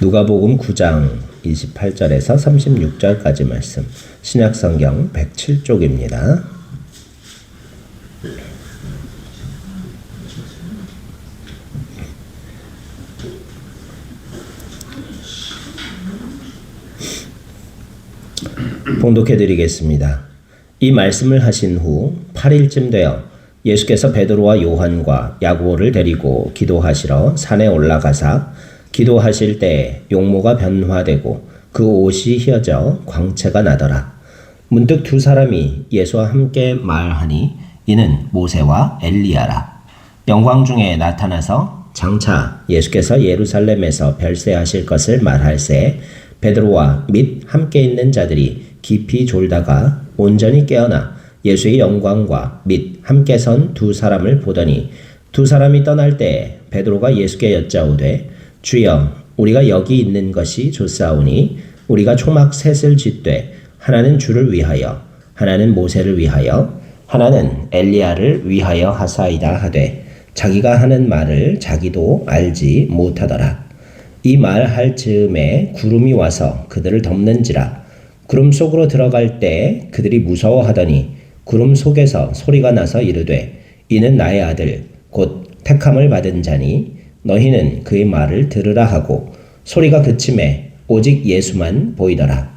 누가복음 9장 28절에서 36절까지 말씀, 신약성경 107쪽입니다. 봉독해드리겠습니다. 이 말씀을 하신 후 8일쯤 되어 예수께서 베드로와 요한과 야고보를 데리고 기도하시러 산에 올라가사 기도하실 때 용모가 변화되고 그 옷이 휘어져 광채가 나더라. 문득 두 사람이 예수와 함께 말하니 이는 모세와 엘리야라. 영광 중에 나타나서 장차 예수께서 예루살렘에서 별세하실 것을 말할새 베드로와 및 함께 있는 자들이 깊이 졸다가 온전히 깨어나 예수의 영광과 및 함께 선 두 사람을 보더니 두 사람이 떠날 때 베드로가 예수께 여짜오되 주여 우리가 여기 있는 것이 좋사오니 우리가 초막 셋을 짓되 하나는 주를 위하여 하나는 모세를 위하여 하나는 엘리야를 위하여 하사이다 하되 자기가 하는 말을 자기도 알지 못하더라. 이 말할 즈음에 구름이 와서 그들을 덮는지라. 구름 속으로 들어갈 때 그들이 무서워하더니 구름 속에서 소리가 나서 이르되 이는 나의 아들 곧 택함을 받은 자니 너희는 그의 말을 들으라 하고 소리가 그침에 오직 예수만 보이더라.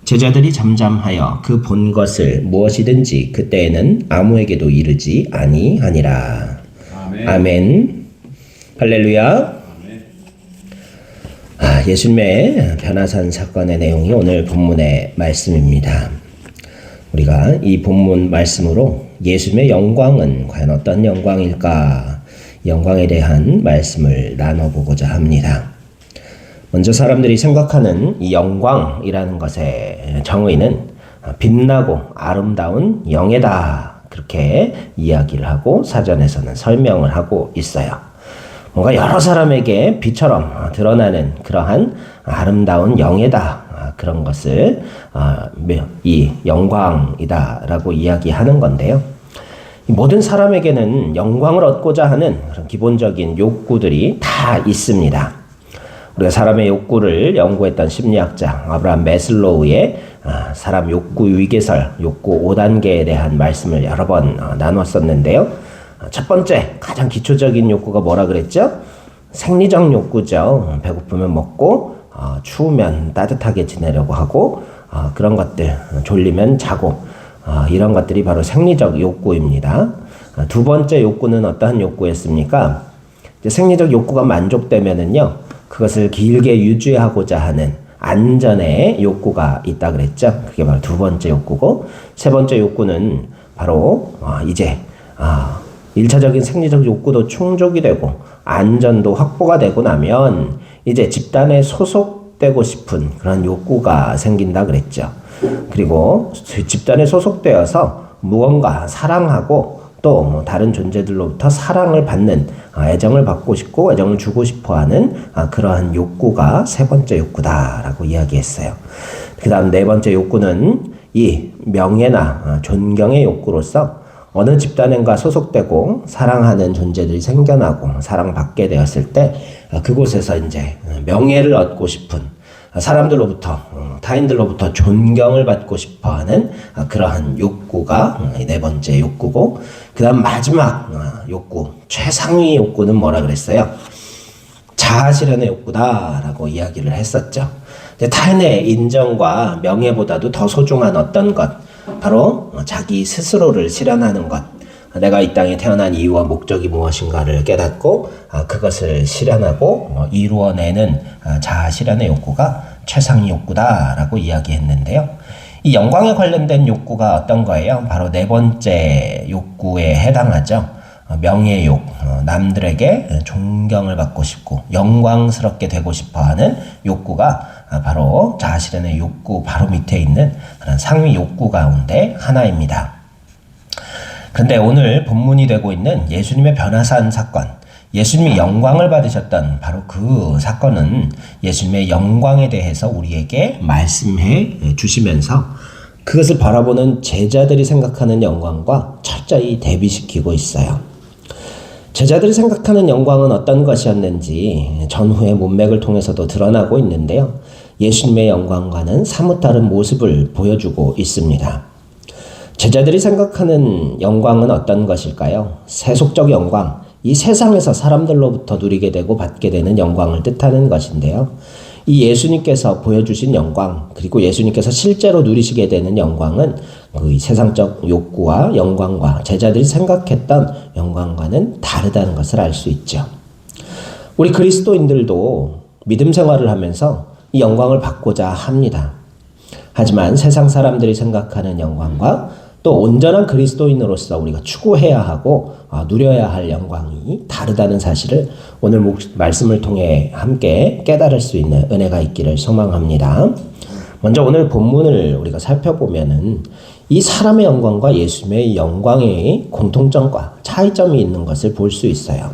제자들이 잠잠하여 그 본 것을 무엇이든지 그때에는 아무에게도 이르지 아니하니라. 아멘. 아멘. 할렐루야. 예수님의 변화산 사건의 내용이 오늘 본문의 말씀입니다. 우리가 이 본문 말씀으로 예수님의 영광은 과연 어떤 영광일까? 영광에 대한 말씀을 나눠보고자 합니다. 먼저 사람들이 생각하는 이 영광이라는 것의 정의는 빛나고 아름다운 영예다. 그렇게 이야기를 하고 사전에서는 설명을 하고 있어요. 뭔가 여러 사람에게 빛처럼 드러나는 그러한 아름다운 영예다. 그런 것을 이 영광이다라고 이야기하는 건데요. 모든 사람에게는 영광을 얻고자 하는 그런 기본적인 욕구들이 다 있습니다. 우리가 사람의 욕구를 연구했던 심리학자 아브라함 매슬로우의 사람 욕구 위계설, 욕구 5단계에 대한 말씀을 여러 번 나눴었는데요. 첫 번째, 가장 기초적인 욕구가 뭐라 그랬죠? 생리적 욕구죠. 배고프면 먹고, 추우면 따뜻하게 지내려고 하고, 그런 것들, 졸리면 자고, 이런 것들이 바로 생리적 욕구입니다. 두 번째 욕구는 어떠한 욕구였습니까? 이제 생리적 욕구가 만족되면은요, 그것을 길게 유지하고자 하는 안전의 욕구가 있다 그랬죠. 그게 바로 두 번째 욕구고, 세 번째 욕구는 바로 이제 1차적인 생리적 욕구도 충족이 되고 안전도 확보가 되고 나면 이제 집단에 소속되고 싶은 그런 욕구가 생긴다 그랬죠. 그리고 집단에 소속되어서 무언가 사랑하고 또 다른 존재들로부터 사랑을 받는 애정을 받고 싶고 애정을 주고 싶어하는 그러한 욕구가 세 번째 욕구다라고 이야기했어요. 그 다음 네 번째 욕구는 이 명예나 존경의 욕구로서 어느 집단과 소속되고 사랑하는 존재들이 생겨나고 사랑받게 되었을 때 그곳에서 이제 명예를 얻고 싶은 사람들로부터 타인들로부터 존경을 받고 싶어하는 그러한 욕구가 네 번째 욕구고 그 다음 마지막 욕구 최상위 욕구는 뭐라 그랬어요? 자아실현의 욕구다라고 이야기를 했었죠. 타인의 인정과 명예보다도 더 소중한 어떤 것 바로 자기 스스로를 실현하는 것. 내가 이 땅에 태어난 이유와 목적이 무엇인가를 깨닫고 그것을 실현하고 이루어내는 자아 실현의 욕구가 최상위 욕구다라고 이야기했는데요. 이 영광에 관련된 욕구가 어떤 거예요? 바로 네 번째 욕구에 해당하죠. 명예욕, 남들에게 존경을 받고 싶고 영광스럽게 되고 싶어하는 욕구가 바로 자아 실현의 욕구 바로 밑에 있는 그런 상위 욕구 가운데 하나입니다. 근데 오늘 본문이 되고 있는 예수님의 변화산 사건, 예수님이 영광을 받으셨던 바로 그 사건은 예수님의 영광에 대해서 우리에게 말씀해 주시면서 그것을 바라보는 제자들이 생각하는 영광과 철저히 대비시키고 있어요. 제자들이 생각하는 영광은 어떤 것이었는지 전후의 문맥을 통해서도 드러나고 있는데요. 예수님의 영광과는 사뭇 다른 모습을 보여주고 있습니다. 제자들이 생각하는 영광은 어떤 것일까요? 세속적 영광, 이 세상에서 사람들로부터 누리게 되고 받게 되는 영광을 뜻하는 것인데요. 이 예수님께서 보여주신 영광, 그리고 예수님께서 실제로 누리시게 되는 영광은 그 세상적 욕구와 영광과 제자들이 생각했던 영광과는 다르다는 것을 알 수 있죠. 우리 그리스도인들도 믿음 생활을 하면서 이 영광을 받고자 합니다. 하지만 세상 사람들이 생각하는 영광과 또 온전한 그리스도인으로서 우리가 추구해야 하고 누려야 할 영광이 다르다는 사실을 오늘 말씀을 통해 함께 깨달을 수 있는 은혜가 있기를 소망합니다. 먼저 오늘 본문을 우리가 살펴보면은 이 사람의 영광과 예수님의 영광의 공통점과 차이점이 있는 것을 볼 수 있어요.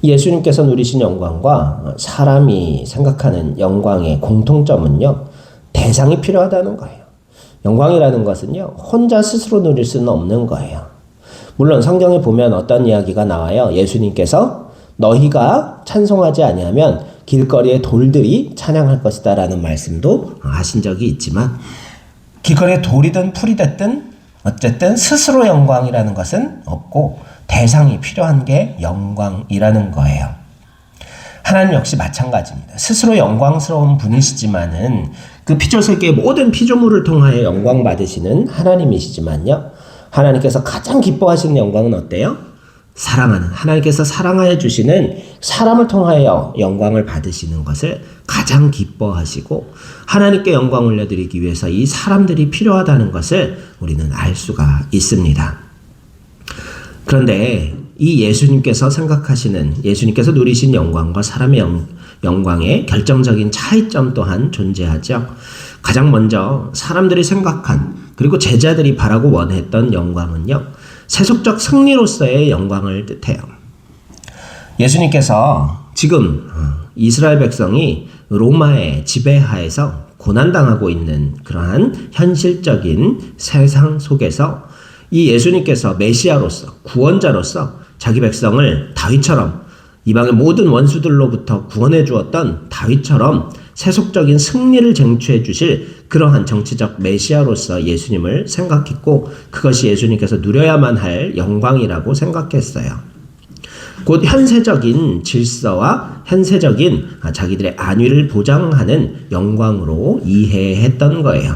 예수님께서 누리신 영광과 사람이 생각하는 영광의 공통점은요, 대상이 필요하다는 거예요. 영광이라는 것은요, 혼자 스스로 누릴 수는 없는 거예요. 물론 성경에 보면 어떤 이야기가 나와요. 예수님께서 너희가 찬송하지 아니하면 길거리의 돌들이 찬양할 것이다 라는 말씀도 하신 적이 있지만, 길거리에 돌이든 풀이 됐든 어쨌든 스스로 영광이라는 것은 없고 대상이 필요한 게 영광이라는 거예요. 하나님 역시 마찬가지입니다. 스스로 영광스러운 분이시지만은 그 피조세계의 모든 피조물을 통하여 영광 받으시는 하나님이시지만요. 하나님께서 가장 기뻐하시는 영광은 어때요? 사랑하는, 하나님께서 사랑하여 주시는 사람을 통하여 영광을 받으시는 것을 가장 기뻐하시고 하나님께 영광 올려드리기 위해서 이 사람들이 필요하다는 것을 우리는 알 수가 있습니다. 그런데 이 예수님께서 생각하시는, 예수님께서 누리신 영광과 사람의 영광의 결정적인 차이점 또한 존재하죠. 가장 먼저 사람들이 생각한, 그리고 제자들이 바라고 원했던 영광은요, 세속적 승리로서의 영광을 뜻해요. 예수님께서 지금 이스라엘 백성이 로마의 지배하에서 고난당하고 있는 그러한 현실적인 세상 속에서 이 예수님께서 메시아로서, 구원자로서 자기 백성을 다윗처럼, 이방의 모든 원수들로부터 구원해 주었던 다윗처럼 세속적인 승리를 쟁취해 주실 그러한 정치적 메시아로서 예수님을 생각했고, 그것이 예수님께서 누려야만 할 영광이라고 생각했어요. 곧 현세적인 질서와 현세적인 자기들의 안위를 보장하는 영광으로 이해했던 거예요.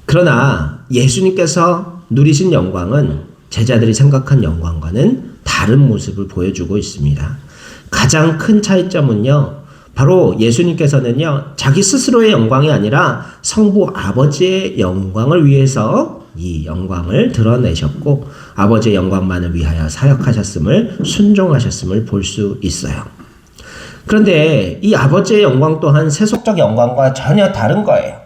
그러나 예수님께서 누리신 영광은 제자들이 생각한 영광과는 다른 모습을 보여주고 있습니다. 가장 큰 차이점은요, 바로 예수님께서는요, 자기 스스로의 영광이 아니라 성부 아버지의 영광을 위해서 이 영광을 드러내셨고, 아버지의 영광만을 위하여 사역하셨음을, 순종하셨음을 볼 수 있어요. 그런데 이 아버지의 영광 또한 세속적 영광과 전혀 다른 거예요.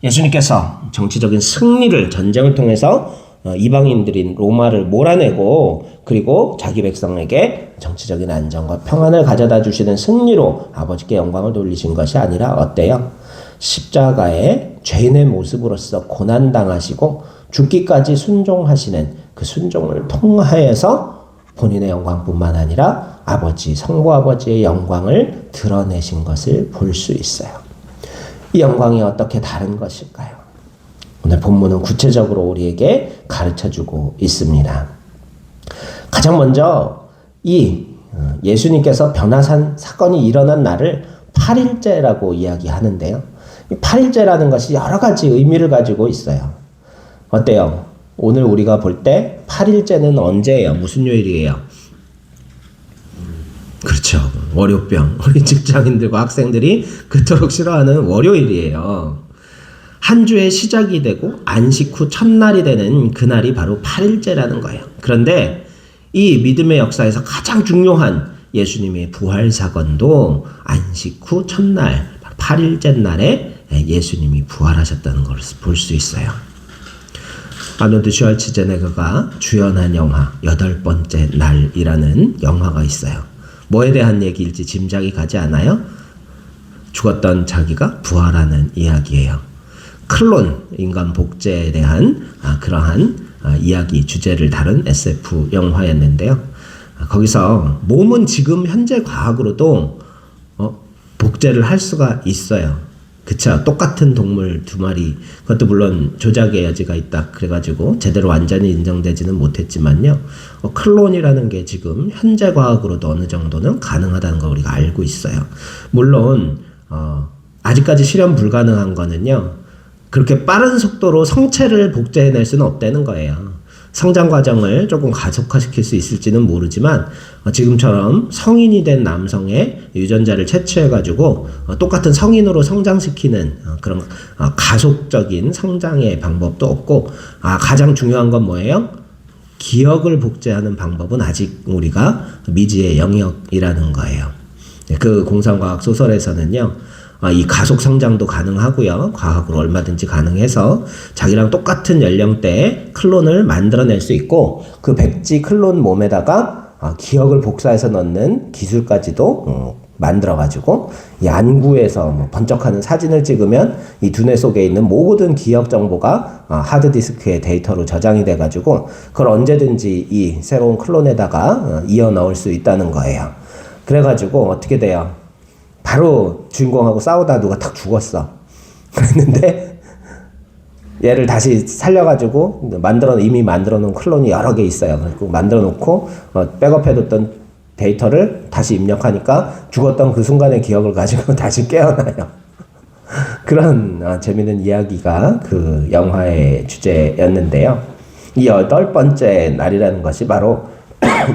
예수님께서 정치적인 승리를, 전쟁을 통해서 이방인들인 로마를 몰아내고, 그리고 자기 백성에게 정치적인 안정과 평안을 가져다 주시는 승리로 아버지께 영광을 돌리신 것이 아니라 어때요? 십자가의 죄인의 모습으로서 고난당하시고 죽기까지 순종하시는 그 순종을 통하여서 본인의 영광뿐만 아니라 아버지, 성부 아버지의 영광을 드러내신 것을 볼 수 있어요. 이 영광이 어떻게 다른 것일까요? 오늘 본문은 구체적으로 우리에게 가르쳐주고 있습니다. 가장 먼저 이 예수님께서 변화산 사건이 일어난 날을 8일째라고 이야기하는데요. 이 8일째라는 것이 여러 가지 의미를 가지고 있어요. 어때요? 오늘 우리가 볼 때 8일째는 언제예요? 무슨 요일이에요? 그렇죠. 월요병. 우리 직장인들과 학생들이 그토록 싫어하는 월요일이에요. 한 주의 시작이 되고 안식 후 첫날이 되는 그날이 바로 8일째라는 거예요. 그런데 이 믿음의 역사에서 가장 중요한 예수님의 부활 사건도 안식 후 첫날, 8일째 날에 예수님이 부활하셨다는 것을 볼 수 있어요. 아놀드 슈왈츠제네거가 주연한 영화 8번째 날이라는 영화가 있어요. 뭐에 대한 얘기일지 짐작이 가지 않아요? 죽었던 자기가 부활하는 이야기예요. 클론, 인간 복제에 대한 그러한 이야기, 주제를 다룬 SF 영화였는데요. 거기서 몸은 지금 현재 과학으로도 복제를 할 수가 있어요. 그쵸? 똑같은 동물 두 마리, 그것도 물론 조작의 여지가 있다 그래가지고 제대로 완전히 인정되지는 못했지만요, 클론이라는 게 지금 현재 과학으로도 어느 정도는 가능하다는 걸 우리가 알고 있어요. 물론 아직까지 실현 불가능한 거는요, 그렇게 빠른 속도로 성체를 복제해낼 수는 없다는 거예요. 성장 과정을 조금 가속화시킬 수 있을지는 모르지만 지금처럼 성인이 된 남성의 유전자를 채취해가지고 똑같은 성인으로 성장시키는 그런 가속적인 성장의 방법도 없고, 가장 중요한 건 뭐예요? 기억을 복제하는 방법은 아직 우리가 미지의 영역이라는 거예요. 그 공상과학 소설에서는요, 이 가속 성장도 가능하고요, 과학으로 얼마든지 가능해서 자기랑 똑같은 연령대의 클론을 만들어낼 수 있고, 그 백지 클론 몸에다가 기억을 복사해서 넣는 기술까지도 만들어가지고 이 안구에서 번쩍하는 사진을 찍으면 이 두뇌 속에 있는 모든 기억 정보가 하드디스크의 데이터로 저장이 돼가지고 그걸 언제든지 이 새로운 클론에다가 이어 넣을 수 있다는 거예요. 그래가지고 어떻게 돼요? 바로 주인공하고 싸우다 누가 탁 죽었어. 그랬는데 얘를 다시 살려가지고 이미 만들어 놓은 클론이 여러 개 있어요. 그래서 만들어 놓고 백업해뒀던 데이터를 다시 입력하니까 죽었던 그 순간의 기억을 가지고 다시 깨어나요. 그런 재밌는 이야기가 그 영화의 주제였는데요. 이 8번째 날이라는 것이 바로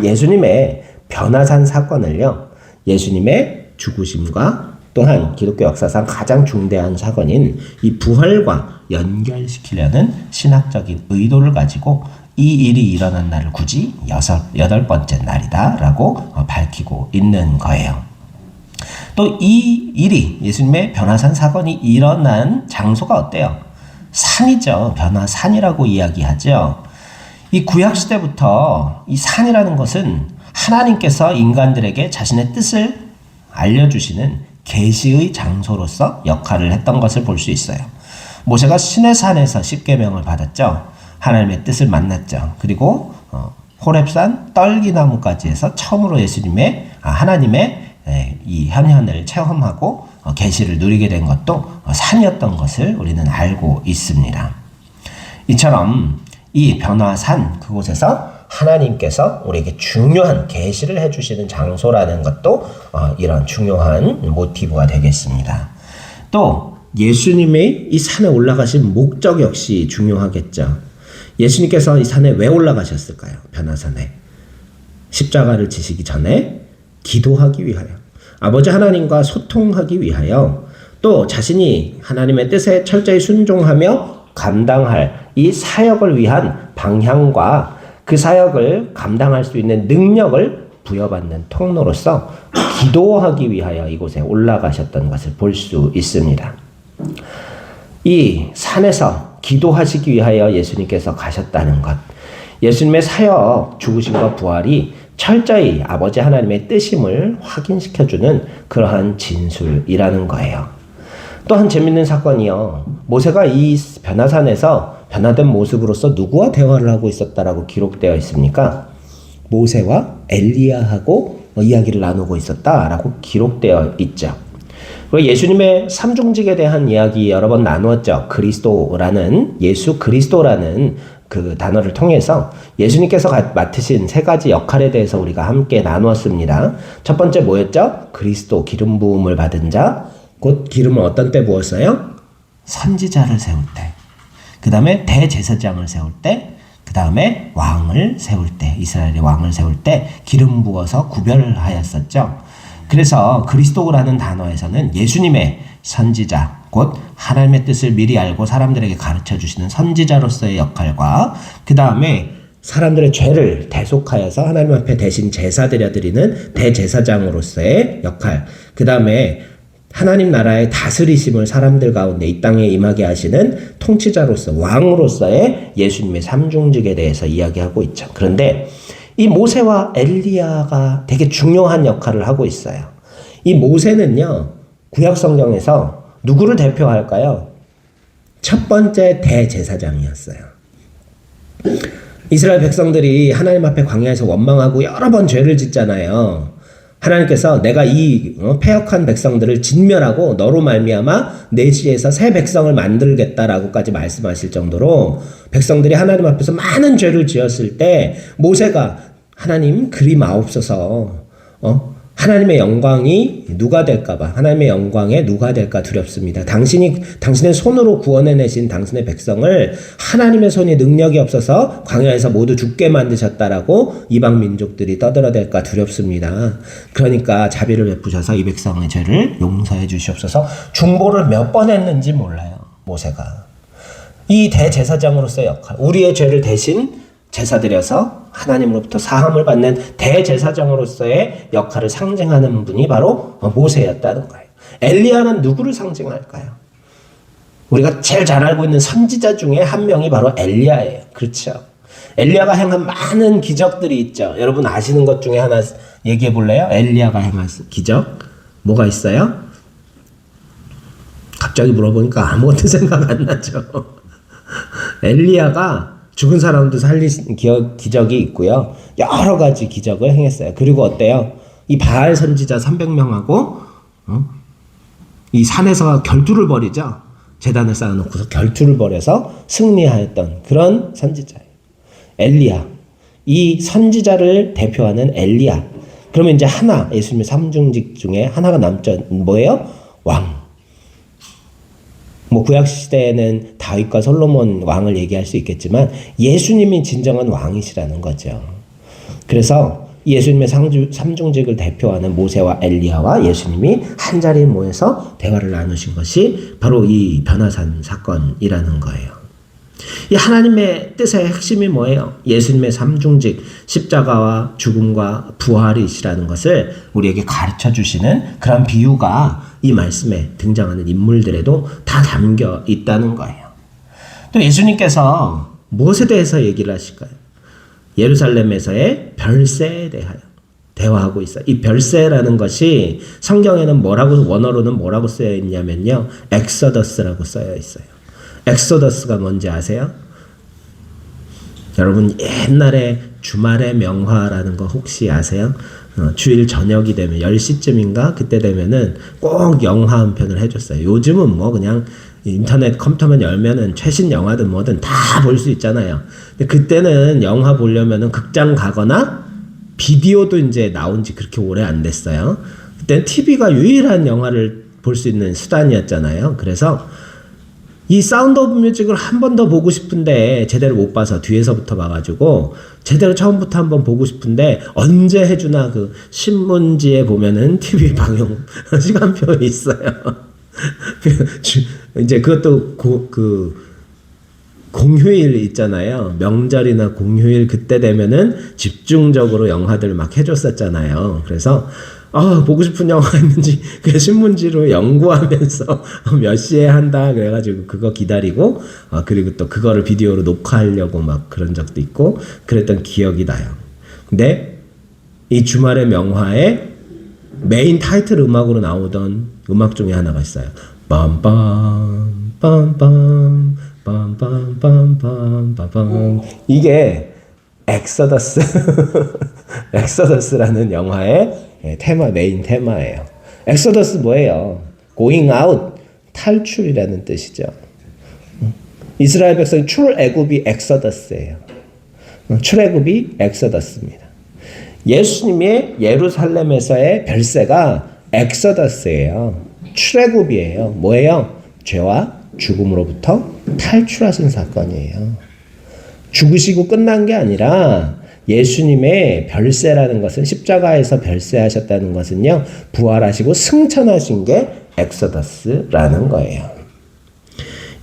예수님의 변화산 사건을요, 예수님의 죽으심과 또한 기독교 역사상 가장 중대한 사건인 이 부활과 연결시키려는 신학적인 의도를 가지고 이 일이 일어난 날을 굳이 8번째 날이다라고 밝히고 있는 거예요. 또 이 일이, 예수님의 변화산 사건이 일어난 장소가 어때요? 산이죠. 변화산이라고 이야기하죠. 이 구약시대부터 이 산이라는 것은 하나님께서 인간들에게 자신의 뜻을 알려주시는 계시의 장소로서 역할을 했던 것을 볼 수 있어요. 모세가 시내산에서 십계명을 받았죠. 하나님의 뜻을 만났죠. 그리고 호렙산 떨기나무까지에서 처음으로 하나님의 이 현현을 체험하고 계시를 누리게 된 것도 산이었던 것을 우리는 알고 있습니다. 이처럼 이 변화산, 그곳에서 하나님께서 우리에게 중요한 계시를 해주시는 장소라는 것도 이런 중요한 모티브가 되겠습니다. 또 예수님의 이 산에 올라가신 목적 역시 중요하겠죠. 예수님께서 이 산에 왜 올라가셨을까요? 변화산에. 십자가를 지시기 전에 기도하기 위하여, 아버지 하나님과 소통하기 위하여, 또 자신이 하나님의 뜻에 철저히 순종하며 감당할 이 사역을 위한 방향과 그 사역을 감당할 수 있는 능력을 부여받는 통로로서 기도하기 위하여 이곳에 올라가셨던 것을 볼 수 있습니다. 이 산에서 기도하시기 위하여 예수님께서 가셨다는 것, 예수님의 사역, 죽으심과 부활이 철저히 아버지 하나님의 뜻임을 확인시켜주는 그러한 진술이라는 거예요. 또 한 재밌는 사건이요, 모세가 이 변화산에서 변화된 모습으로서 누구와 대화를 하고 있었다라고 기록되어 있습니까? 모세와 엘리야하고 이야기를 나누고 있었다라고 기록되어 있죠. 그리고 예수님의 삼중직에 대한 이야기 여러 번 나누었죠. 예수 그리스도라는 그 단어를 통해서 예수님께서 맡으신 3가지 역할에 대해서 우리가 함께 나누었습니다. 첫 번째 뭐였죠? 그리스도, 기름 부음을 받은 자. 곧 기름을 어떤 때 부었어요? 선지자를 세울 때. 그 다음에 대제사장을 세울 때, 그 다음에 왕을 세울 때, 이스라엘의 왕을 세울 때 기름 부어서 구별을 하였었죠. 그래서 그리스도라는 단어에서는 예수님의 선지자, 곧 하나님의 뜻을 미리 알고 사람들에게 가르쳐 주시는 선지자로서의 역할과, 그 다음에 사람들의 죄를 대속하여서 하나님 앞에 대신 제사 드려드리는 대제사장으로서의 역할, 그 다음에 하나님 나라의 다스리심을 사람들 가운데 이 땅에 임하게 하시는 통치자로서, 왕으로서의 예수님의 삼중직에 대해서 이야기하고 있죠. 그런데 이 모세와 엘리야가 되게 중요한 역할을 하고 있어요. 이 모세는요, 구약 성경에서 누구를 대표할까요? 첫 번째 대제사장이었어요. 이스라엘 백성들이 하나님 앞에 광야에서 원망하고 여러 번 죄를 짓잖아요. 하나님께서 내가 이 패역한 백성들을 진멸하고 너로 말미암아 내 지에서 새 백성을 만들겠다라고까지 말씀하실 정도로 백성들이 하나님 앞에서 많은 죄를 지었을 때 모세가 하나님 그리 마옵소서 하나님의 영광이 누가 될까봐 하나님의 영광에 누가 될까 두렵습니다. 당신의 손으로 구원해내신 당신의 백성을 하나님의 손이 능력이 없어서 광야에서 모두 죽게 만드셨다라고 이방 민족들이 떠들어댈까 두렵습니다. 그러니까 자비를 베푸셔서 이 백성의 죄를 용서해 주시옵소서. 중보를 몇 번 했는지 몰라요. 모세가. 이 대제사장으로서의 역할, 우리의 죄를 대신 제사드려서 하나님으로부터 사함을 받는 대제사장으로서의 역할을 상징하는 분이 바로 모세였다는 거예요. 엘리야는 누구를 상징할까요? 우리가 제일 잘 알고 있는 선지자 중에 한 명이 바로 엘리야예요. 그렇죠? 엘리야가 행한 많은 기적들이 있죠. 여러분 아시는 것 중에 하나 얘기해 볼래요? 엘리야가 행한 기적 뭐가 있어요? 갑자기 물어보니까 아무것도 생각 안 나죠. 엘리야가 죽은 사람도 살리신 기적이 있고요. 여러 가지 기적을 행했어요. 그리고 어때요? 이 바알 선지자 300명하고 이 산에서 결투를 벌이죠. 제단을 쌓아놓고서 결투를 벌여서 승리하였던 그런 선지자예요. 엘리야. 이 선지자를 대표하는 엘리야. 그러면 이제 하나, 예수님의 삼중직 중에 하나가 남죠. 뭐예요? 왕. 구약시대에는 다윗과 솔로몬 왕을 얘기할 수 있겠지만 예수님이 진정한 왕이시라는 거죠. 그래서 예수님의 삼중직을 대표하는 모세와 엘리야와 예수님이 한자리에 모여서 대화를 나누신 것이 바로 이 변화산 사건이라는 거예요. 이 하나님의 뜻의 핵심이 뭐예요? 예수님의 삼중직, 십자가와 죽음과 부활이시라는 것을 우리에게 가르쳐 주시는 그런 비유가 이 말씀에 등장하는 인물들에도 다 담겨 있다는 거예요. 또 예수님께서 무엇에 대해서 얘기를 하실까요? 예루살렘에서의 별세에 대하여 대화하고 있어요. 이 별세라는 것이 성경에는 원어로는 뭐라고 쓰여 있냐면요. 엑소더스라고 쓰여 있어요. 엑소더스가 뭔지 아세요? 여러분 옛날에 주말의 명화라는 거 혹시 아세요? 주일 저녁이 되면 10시쯤인가 그때 되면은 꼭 영화 한 편을 해줬어요. 요즘은 그냥 인터넷 컴퓨터만 열면은 최신 영화든 뭐든 다 볼 수 있잖아요. 근데 그때는 영화 보려면은 극장 가거나 비디오도 이제 나온 지 그렇게 오래 안 됐어요. 그때는 TV가 유일한 영화를 볼 수 있는 수단이었잖아요. 그래서 이 사운드 오브 뮤직을 한 번 더 보고 싶은데 제대로 못 봐서 뒤에서부터 봐가지고 제대로 처음부터 한번 보고 싶은데 언제 해주나 그 신문지에 보면은 TV 방영 시간표에 있어요. 이제 그것도 공휴일 있잖아요. 명절이나 공휴일 그때 되면은 집중적으로 영화들 막 해줬었잖아요. 그래서 보고 싶은 영화 있는지 그 신문지로 연구하면서 몇 시에 한다 그래가지고 그거 기다리고 그리고 또 그거를 비디오로 녹화하려고 막 그런 적도 있고 그랬던 기억이 나요. 근데 이 주말의 명화에 메인 타이틀 음악으로 나오던 음악 중에 하나가 있어요. 빰빰 빰빰 빰빰빰빰 빰빰 이게 엑소더스 엑소더스라는 영화의 메인 테마예요. 엑소더스 뭐예요? Going out, 탈출이라는 뜻이죠. 이스라엘 백성 출애굽이 엑소더스예요. 출애굽이 엑소더스입니다. 예수님의 예루살렘에서의 별세가 엑소더스예요. 출애굽이에요. 뭐예요? 죄와 죽음으로부터 탈출하신 사건이에요. 죽으시고 끝난 게 아니라 예수님의 별세라는 것은 십자가에서 별세하셨다는 것은요. 부활하시고 승천하신 게 엑소더스라는 거예요.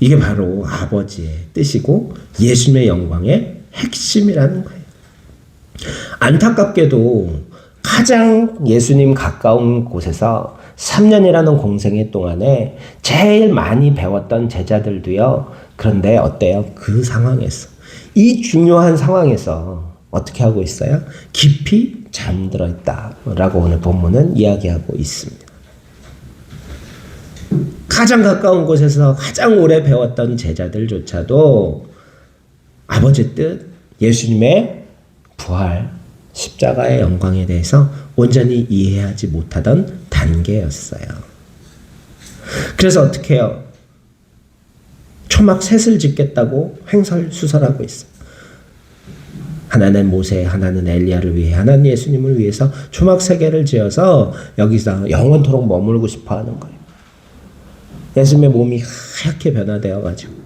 이게 바로 아버지의 뜻이고 예수님의 영광의 핵심이라는 거예요. 안타깝게도 가장 예수님 가까운 곳에서 3년이라는 공생애 동안에 제일 많이 배웠던 제자들도요. 그런데 어때요? 그 상황에서 이 중요한 상황에서 어떻게 하고 있어요? 깊이 잠들어 있다라고 오늘 본문은 이야기하고 있습니다. 가장 가까운 곳에서 가장 오래 배웠던 제자들조차도 아버지 뜻, 예수님의 부활, 십자가의 영광에 대해서 온전히 이해하지 못하던 단계였어요. 그래서 어떻게 해요? 초막 셋을 짓겠다고 횡설수설하고 있어요. 하나는 모세, 하나는 엘리야를 위해, 하나는 예수님을 위해서 초막 3개를 지어서 여기서 영원토록 머물고 싶어 하는 거예요. 예수님의 몸이 하얗게 변화되어가지고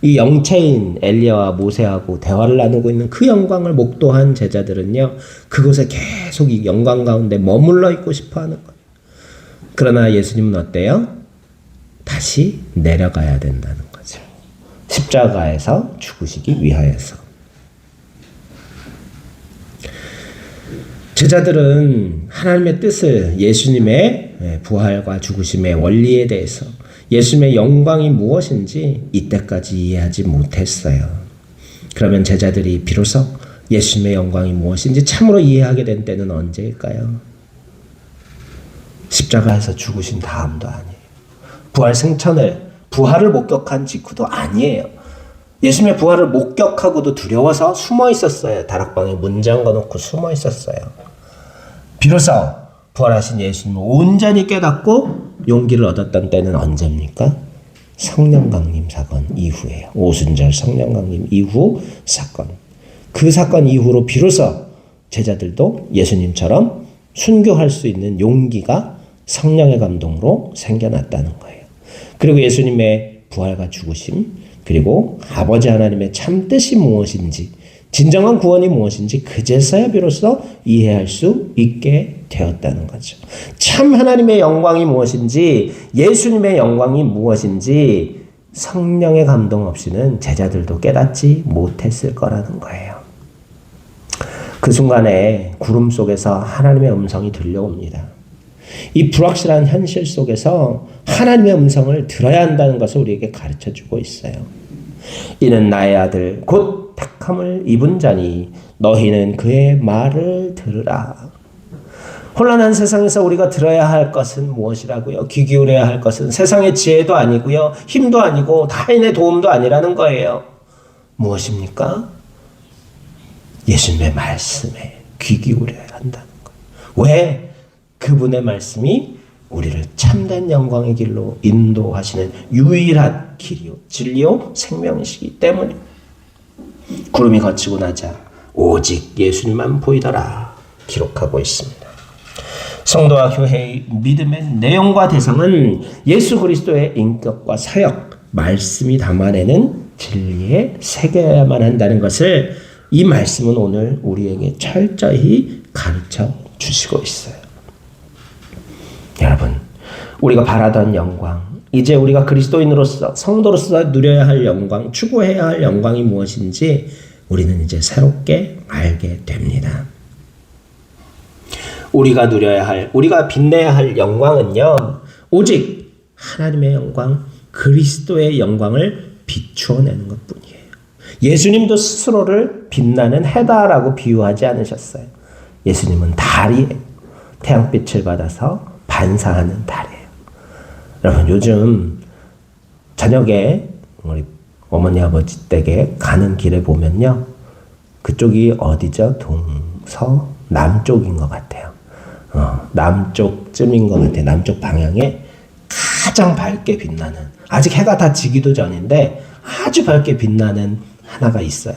이 영체인 엘리야와 모세하고 대화를 나누고 있는 그 영광을 목도한 제자들은요, 그곳에 계속 이 영광 가운데 머물러 있고 싶어 하는 거예요. 그러나 예수님은 어때요? 다시 내려가야 된다는 거죠. 십자가에서 죽으시기 위하여서. 제자들은 하나님의 뜻을, 예수님의 부활과 죽으심의 원리에 대해서, 예수님의 영광이 무엇인지 이때까지 이해하지 못했어요. 그러면 제자들이 비로소 예수님의 영광이 무엇인지 참으로 이해하게 된 때는 언제일까요? 십자가에서 죽으신 다음도 아니에요. 부활을 목격한 직후도 아니에요. 예수님의 부활을 목격하고도 두려워서 숨어 있었어요. 다락방에 문 잠궈 놓고 숨어 있었어요. 비로소 부활하신 예수님을 온전히 깨닫고 용기를 얻었던 때는 언제입니까? 성령 강림 사건 이후에요. 오순절 성령 강림 이후 사건. 그 사건 이후로 비로소 제자들도 예수님처럼 순교할 수 있는 용기가 성령의 감동으로 생겨났다는 거예요. 그리고 예수님의 부활과 죽으심, 그리고 아버지 하나님의 참뜻이 무엇인지, 진정한 구원이 무엇인지 그제서야 비로소 이해할 수 있게 되었다는 거죠. 참 하나님의 영광이 무엇인지, 예수님의 영광이 무엇인지 성령의 감동 없이는 제자들도 깨닫지 못했을 거라는 거예요. 그 순간에 구름 속에서 하나님의 음성이 들려옵니다. 이 불확실한 현실 속에서 하나님의 음성을 들어야 한다는 것을 우리에게 가르쳐주고 있어요. 이는 나의 아들 곧 택함을 입은 자니 너희는 그의 말을 들으라. 혼란한 세상에서 우리가 들어야 할 것은 무엇이라고요? 귀 기울여야 할 것은 세상의 지혜도 아니고요, 힘도 아니고 타인의 도움도 아니라는 거예요. 무엇입니까? 예수님의 말씀에 귀 기울여야 한다는 거예요. 왜? 그분의 말씀이 우리를 참된 영광의 길로 인도하시는 유일한 길이요, 진리요, 생명이시기 때문에. 구름이 걷히고 나자 오직 예수님만 보이더라 기록하고 있습니다. 성도와 교회의 믿음의 내용과 대상은 예수 그리스도의 인격과 사역, 말씀이 담아내는 진리에 새겨야만 한다는 것을 이 말씀은 오늘 우리에게 철저히 가르쳐 주시고 있어요. 여러분, 우리가 바라던 영광, 이제 우리가 그리스도인으로서, 성도로서 누려야 할 영광, 추구해야 할 영광이 무엇인지 우리는 이제 새롭게 알게 됩니다. 우리가 누려야 할, 우리가 빛내야 할 영광은요, 오직 하나님의 영광, 그리스도의 영광을 비추어내는 것뿐이에요. 예수님도 스스로를 빛나는 해다라고 비유하지 않으셨어요. 예수님은 달이에요. 태양빛을 받아서 반사하는 달이에요. 여러분, 요즘 저녁에 우리 어머니 아버지 댁에 가는 길에 보면요, 그쪽이 어디죠? 남쪽인 것 같아요. 남쪽쯤인 것 같아요. 남쪽 방향에 가장 밝게 빛나는, 아직 해가 다 지기도 전인데 아주 밝게 빛나는 하나가 있어요.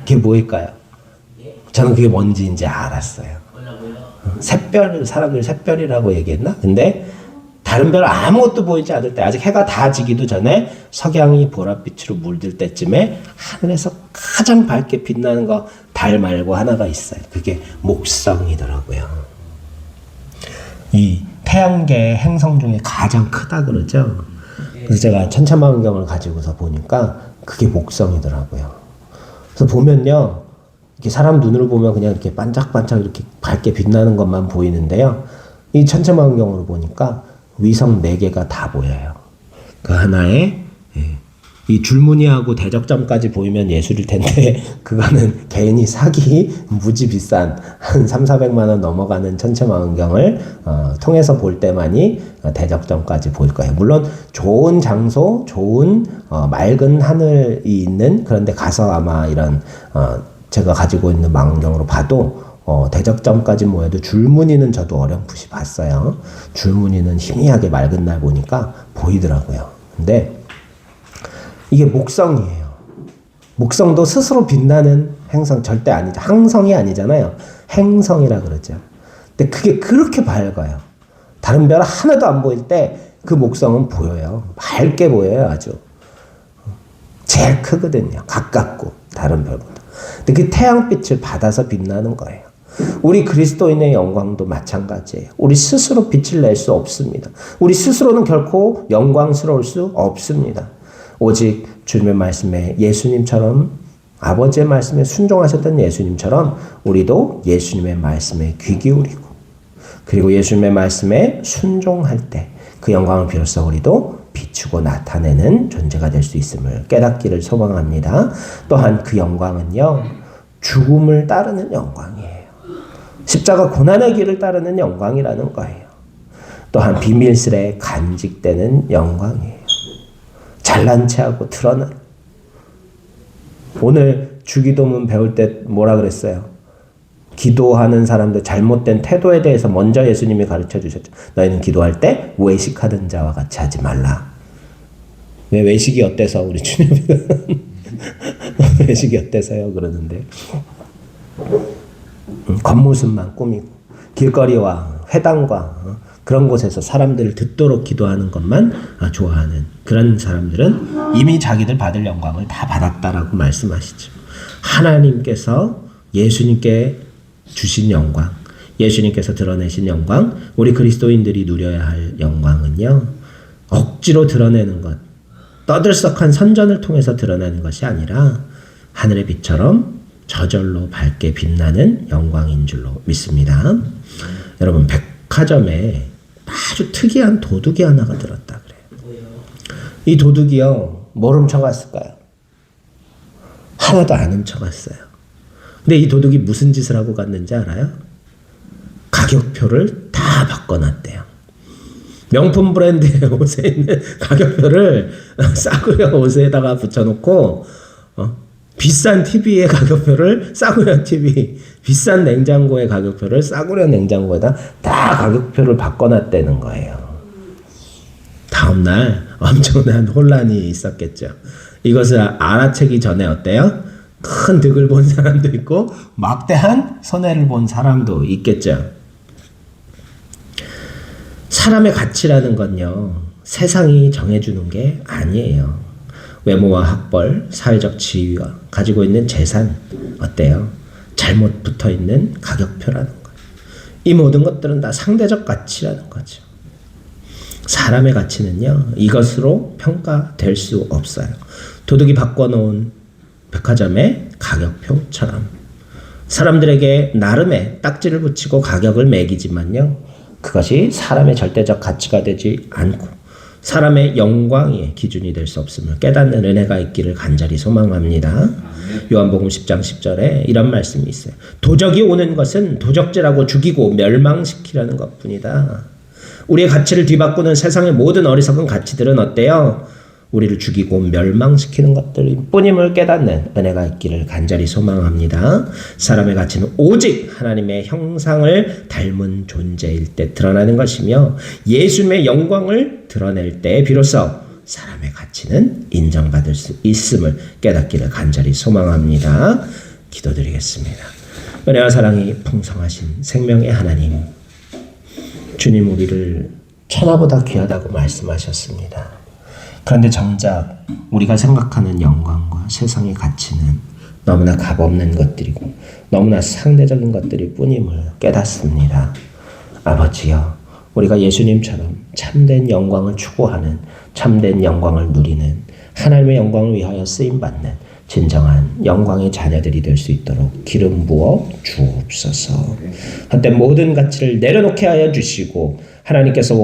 그게 뭐일까요? 저는 그게 뭔지 이제 알았어요. 샛별, 사람들이 샛별이라고 얘기했나? 근데 다른 별 아무것도 보이지 않을 때, 아직 해가 다 지기도 전에 석양이 보랏빛으로 물들 때쯤에 하늘에서 가장 밝게 빛나는 거, 달 말고 하나가 있어요. 그게 목성이더라고요. 이 태양계의 행성 중에 가장 크다 그러죠. 그래서 제가 천체망원경을 가지고서 보니까 그게 목성이더라고요. 그래서 보면요, 이렇게 사람 눈으로 보면 그냥 이렇게 반짝반짝 이렇게 밝게 빛나는 것만 보이는데요, 이 천체망원경으로 보니까 위성 4개가 다 보여요. 그 하나에 이 줄무늬하고 대적점까지 보이면 예술일 텐데 그거는 개인이 사기 무지 비싼 한 3,400만 원 넘어가는 천체망원경을 통해서 볼 때만이 대적점까지 보일 거예요. 물론 좋은 장소, 좋은 맑은 하늘이 있는 그런 데 가서 아마 이런 제가 가지고 있는 망원경으로 봐도 대적점까지 모여도 줄무늬는 저도 어렴풋이 봤어요. 줄무늬는 희미하게 맑은 날 보니까 보이더라고요. 근데 이게 목성이에요. 목성도 스스로 빛나는 행성 절대 아니죠. 항성이 아니잖아요. 행성이라 그러죠. 근데 그게 그렇게 밝아요. 다른 별 하나도 안 보일 때 그 목성은 보여요. 밝게 보여요. 아주. 제일 크거든요. 가깝고 다른 별보다. 근데 그 태양빛을 받아서 빛나는 거예요. 우리 그리스도인의 영광도 마찬가지예요. 우리 스스로 빛을 낼 수 없습니다. 우리 스스로는 결코 영광스러울 수 없습니다. 오직 주님의 말씀에 예수님처럼 아버지의 말씀에 순종하셨던 예수님처럼 우리도 예수님의 말씀에 귀 기울이고 그리고 예수님의 말씀에 순종할 때 그 영광을 비로소 우리도 비추고 나타내는 존재가 될 수 있음을 깨닫기를 소망합니다. 또한 그 영광은요. 죽음을 따르는 영광이에요. 십자가 고난의 길을 따르는 영광이라는 거예요. 또한 비밀스레 간직되는 영광이에요. 잘난 체하고 드러나. 오늘 주기도문 배울 때 뭐라 그랬어요? 기도하는 사람들 잘못된 태도에 대해서 먼저 예수님이 가르쳐 주셨죠. 너희는 기도할 때 외식하던 자와 같이 하지 말라. 왜 외식이 어때서 우리 주님이 외식이 어때서요? 그러는데 겉모습만 꾸미고 길거리와 회당과 그런 곳에서 사람들을 듣도록 기도하는 것만 좋아하는 그런 사람들은 이미 자기들 받을 영광을 다 받았다라고 말씀하시죠. 하나님께서 예수님께 주신 영광, 예수님께서 드러내신 영광, 우리 그리스도인들이 누려야 할 영광은요. 억지로 드러내는 것, 떠들썩한 선전을 통해서 드러내는 것이 아니라 하늘의 빛처럼 저절로 밝게 빛나는 영광인 줄로 믿습니다. 여러분 백화점에 아주 특이한 도둑이 하나가 들었다 그래요. 이 도둑이요. 뭘 훔쳐갔을까요? 하나도 안 훔쳐갔어요. 근데 이 도둑이 무슨 짓을 하고 갔는지 알아요? 가격표를 다 바꿔놨대요. 명품 브랜드의 옷에 있는 가격표를 싸구려 옷에다가 붙여놓고 비싼 TV의 가격표를 싸구려 TV, 비싼 냉장고의 가격표를 싸구려 냉장고에다 다 가격표를 바꿔놨다는 거예요. 다음날 엄청난 혼란이 있었겠죠. 이것을 알아채기 전에 어때요? 큰 득을 본 사람도 있고 막대한 손해를 본 사람도 있겠죠. 사람의 가치라는 건요. 세상이 정해주는 게 아니에요. 외모와 학벌, 사회적 지위와 가지고 있는 재산 어때요? 잘못 붙어있는 가격표라는 거예요. 이 모든 것들은 다 상대적 가치라는 거죠. 사람의 가치는요. 이것으로 평가될 수 없어요. 도둑이 바꿔놓은 백화점의 가격표처럼 사람들에게 나름의 딱지를 붙이고 가격을 매기지만요. 그것이 사람의 절대적 가치가 되지 않고 사람의 영광의 기준이 될 수 없음을 깨닫는 은혜가 있기를 간절히 소망합니다. 요한복음 10장 10절에 이런 말씀이 있어요. 도적이 오는 것은 도적질하고 죽이고 멸망시키려는 것뿐이다. 우리의 가치를 뒤바꾸는 세상의 모든 어리석은 가치들은 어때요? 우리를 죽이고 멸망시키는 것들일 뿐임을 깨닫는 은혜가 있기를 간절히 소망합니다. 사람의 가치는 오직 하나님의 형상을 닮은 존재일 때 드러나는 것이며 예수님의 영광을 드러낼 때 비로소 사람의 가치는 인정받을 수 있음을 깨닫기를 간절히 소망합니다. 기도드리겠습니다. 은혜와 사랑이 풍성하신 생명의 하나님, 주님 우리를 천하보다 귀하다고 말씀하셨습니다. 그런데 정작 우리가 생각하는 영광과 세상의 가치는 너무나 값없는 것들이고 너무나 상대적인 것들일 뿐임을 깨닫습니다. 아버지여, 우리가 예수님처럼 참된 영광을 추구하는, 참된 영광을 누리는, 하나님의 영광을 위하여 쓰임받는 진정한 영광의 자녀들이 될 수 있도록 기름 부어 주옵소서. 한때 모든 가치를 내려놓게 하여 주시고 하나님께서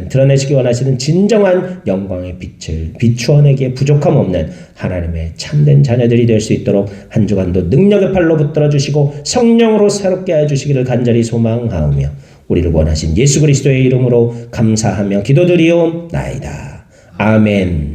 드러내시기 원하시는 진정한 영광의 빛을 비추어내기에 부족함 없는 하나님의 참된 자녀들이 될 수 있도록 한 주간도 능력의 팔로 붙들어 주시고 성령으로 새롭게 해 주시기를 간절히 소망하오며 우리를 원하신 예수 그리스도의 이름으로 감사하며 기도드리옵나이다. 아멘.